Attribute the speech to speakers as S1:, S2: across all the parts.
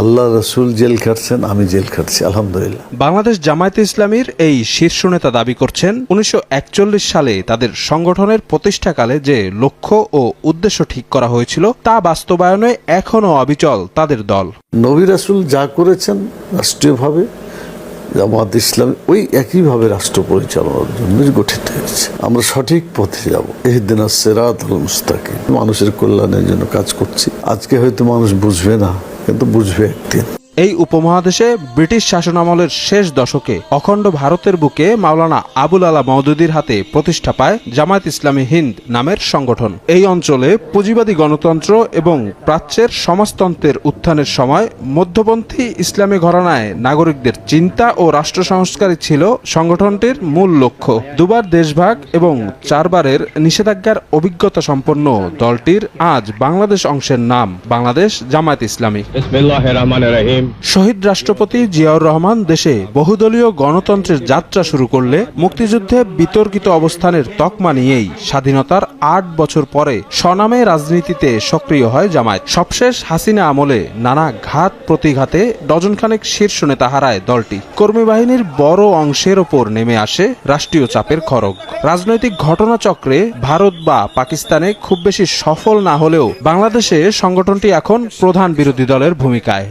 S1: আল্লাহ রাসূল জেল খাটছেন, আমি জেল খাটছি, আলহামদুলিল্লাহ।
S2: বাংলাদেশ জামায়াতে ইসলামীর এই শীর্ষ নেতা দাবি করছেন 1941 সালে তাদের সংগঠনের প্রতিষ্ঠাকালে যে লক্ষ্য ও উদ্দেশ্য ঠিক করা হয়েছিল তা বাস্তবায়নে এখনও অবিচল তাদের দল।
S1: নবী রাসূল যা করেছেন রাষ্ট্রীয়ভাবে জামাত ইসলামী ওই একইভাবে রাষ্ট্র পরিচালনার জন্য গঠিত হয়েছে। আমরা সঠিক পথে যাব, ইহদিনাস সিরাতাল মুস্তাকিম, মানুষের কল্যাণের জন্য কাজ করছি। আজকে হয়তো মানুষ বুঝবে না, কিন্তু বুঝবে একদিন।
S2: এই উপমহাদেশে ব্রিটিশ শাসনামলের শেষ দশকে অখণ্ড ভারতের বুকে মাওলানা আবুল আলা মওদুদীর হাতে প্রতিষ্ঠা পায় জামায়াত ইসলামী হিন্দ নামের সংগঠন। এই অঞ্চলে পুঁজিবাদী গণতন্ত্র এবং প্রাচ্যের সমাজতন্ত্রের উত্থানের সময় মধ্যপন্থী ইসলামী ঘরানায় নাগরিকদের চিন্তা ও রাষ্ট্র সংস্কারই ছিল সংগঠনটির মূল লক্ষ্য। দুবার দেশভাগ এবং 4 বারের নিষেধাজ্ঞার অভিজ্ঞতা সম্পন্ন দলটির আজ বাংলাদেশ অংশের নাম বাংলাদেশ জামায়াত ইসলামী। শহীদ রাষ্ট্রপতি জিয়াউর রহমান দেশে বহুদলীয় গণতন্ত্রের যাত্রা শুরু করলে মুক্তিযুদ্ধে বিতর্কিত অবস্থানের তকমা নিয়েই স্বাধীনতার 8 বছর পরে স্বনামে রাজনীতিতে সক্রিয় হয় জামায়াত। সবশেষ হাসিনা আমলে নানা ঘাত প্রতিঘাতে ডজনখানেক শীর্ষ নেতা হারায় দলটি। কর্মী বাহিনীর বড় অংশের ওপর নেমে আসে রাষ্ট্রীয় চাপের খড়গ। রাজনৈতিক ঘটনাচক্রে ভারত বা পাকিস্তানে খুব বেশি সফল না হলেও বাংলাদেশে সংগঠনটি এখন প্রধান বিরোধী দলের ভূমিকায়।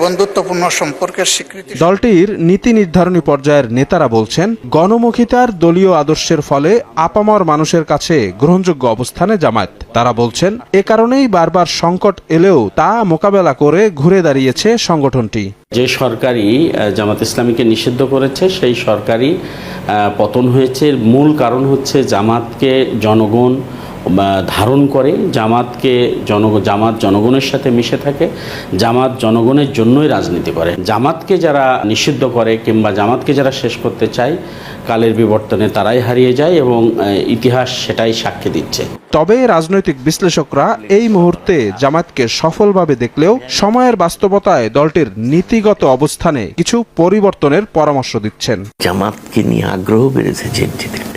S3: বন্ধুত্বপূর্ণ সম্পর্কের স্বীকৃতি।
S2: দলটির নীতি নির্ধারণী পর্যায়ের নেতারা বলছেন, গণমুখিতার দলীয় আদর্শের ফলে আপামর মানুষের কাছে গ্রহণযোগ্য অবস্থানে জামায়াত। তারা বলছেন, এ কারণেই বারবার সংকট এলেও তা মোকাবেলা করে ঘুরে দাঁড়িয়েছে সংগঠনটি।
S4: যে সরকারই জামাত ইসলামীকে নিষিদ্ধ করেছে সেই সরকারই পতন হয়েছে। মূল কারণ হচ্ছে জামাতকে জনগণ ধারণ করে, জামাত জনগণের সাথে মিশে থাকে, জামাত জনগণের জন্যই রাজনীতি করে। জামাতকে যারা নিষিদ্ধ করে কিংবা জামাতকে যারা শেষ করতে চায়, কালের বিবর্তনে তারাই হারিয়ে যায় এবং ইতিহাস সেটাই সাক্ষী দিচ্ছে।
S2: তবে রাজনৈতিক বিশ্লেষকরা এই মুহূর্তে জামায়াতকে সফলভাবে দেখলেও সময়ের বাস্তবতায় দলটির নীতিগত অবস্থানে কিছু পরিবর্তনের পরামর্শ দিচ্ছেন।
S5: জামাতকে নিয়ে আগ্রহ বেড়েছে,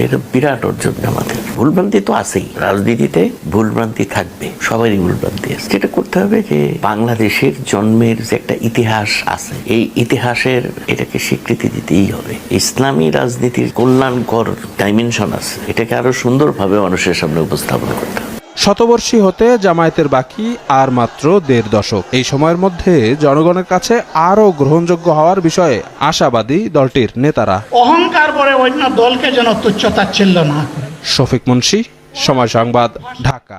S5: এটা বিরাট অর্জন জামাতের। ভুলভ্রান্তি তো আছেই, রাজনীতিতে ভুলভ্রান্তি থাকবে, সবারই ভুলভ্রান্তি আছে। যেটা করতে হবে যে বাংলাদেশের জন্মের যে একটা ইতিহাস আছে, এই ইতিহাসের এটাকে স্বীকৃতি দিতেই হবে। ইসলামী রাজনীতির কল্যাণকর ডাইমেনশন আছে, এটাকে আরো সুন্দরভাবে মানুষের সামনে উপস্থাপন করতে হবে।
S2: শতবর্ষী হতে জামায়াতের বাকি আর মাত্র 1.5 দশক। এই সময়ের মধ্যে জনগণের কাছে আরো গ্রহণযোগ্য হওয়ার বিষয়ে আশাবাদী দলটির নেতারা।
S3: অহংকার করে অন্য দলকে যেন তুচ্ছ তাচ্ছিল্য না করে।
S2: শফিক মুন্সি, সময় সংবাদ, ঢাকা।